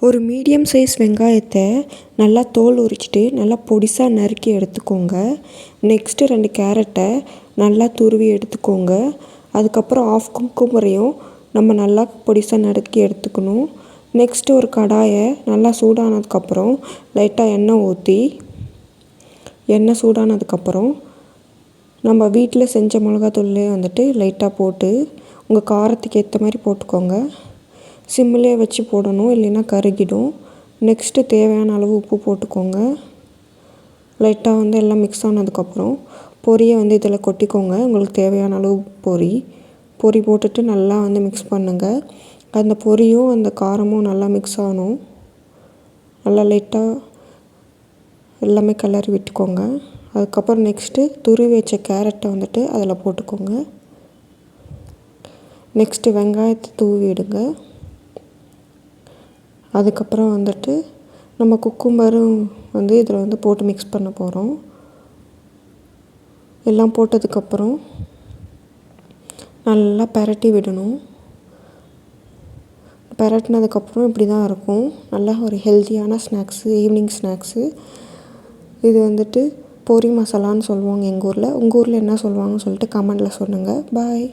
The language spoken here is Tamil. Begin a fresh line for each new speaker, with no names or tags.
ஒரு மீடியம் சைஸ் வெங்காயத்தை நல்லா தோல் உரிச்சிட்டு நல்லா பொடிசாக நறுக்கி எடுத்துக்கோங்க. நெக்ஸ்ட்டு 2 கேரட்டை நல்லா துருவி எடுத்துக்கோங்க. அதுக்கப்புறம் ஆஃப் குக்கும்பரையும் நம்ம நல்லா பொடிசாக நறுக்கி எடுத்துக்கணும். நெக்ஸ்ட்டு ஒரு கடாயை நல்லா சூடானதுக்கப்புறம் லைட்டாக எண்ணெய் ஊற்றி எண்ணெய் சூடானதுக்கப்புறம் நம்ம வீட்டில் செஞ்ச மிளகாத்தூள்லே வந்துட்டு லைட்டாக போட்டு உங்கள் காரத்துக்கு ஏற்ற மாதிரி போட்டுக்கோங்க. சிம்மிலே வச்சு போடணும், இல்லைன்னா கருகிடும். நெக்ஸ்ட்டு தேவையான அளவு உப்பு போட்டுக்கோங்க. லைட்டாக வந்து எல்லாம் மிக்ஸ் ஆனதுக்கப்புறம் பொரியை வந்து இதில் கொட்டிக்கோங்க. உங்களுக்கு தேவையான அளவு பொரி போட்டுட்டு நல்லா வந்து மிக்ஸ் பண்ணுங்கள். அந்த பொரியும் அந்த காரமும் நல்லா மிக்ஸ் ஆகணும். நல்லா லைட்டாக எல்லாமே கிளறி விட்டுக்கோங்க. அதுக்கப்புறம் நெக்ஸ்ட்டு துருவி வச்ச கேரட்டை வந்துட்டு அதில் போட்டுக்கோங்க. நெக்ஸ்ட்டு வெங்காயத்தை தூவி விடுங்க. அதுக்கப்புறம் வந்துட்டு நம்ம குக்கும்பரும் வந்து இதில் வந்து போட்டு மிக்ஸ் பண்ண போகிறோம். எல்லாம் போட்டதுக்கப்புறம் நல்லா பெரட்டி விடணும். பெரட்டினதுக்கப்புறம் இப்படி தான் இருக்கும். நல்லா ஒரு ஹெல்த்தியான ஸ்நாக்ஸு, ஈவினிங் ஸ்நாக்ஸு. இது வந்துட்டு பொரி மசாலான்னு சொல்லுவாங்க எங்கள் ஊரில். உங்கள் ஊரில் என்ன சொல்லுவாங்கன்னு சொல்லிட்டு கமெண்டில் சொல்லுங்கள். பாய்.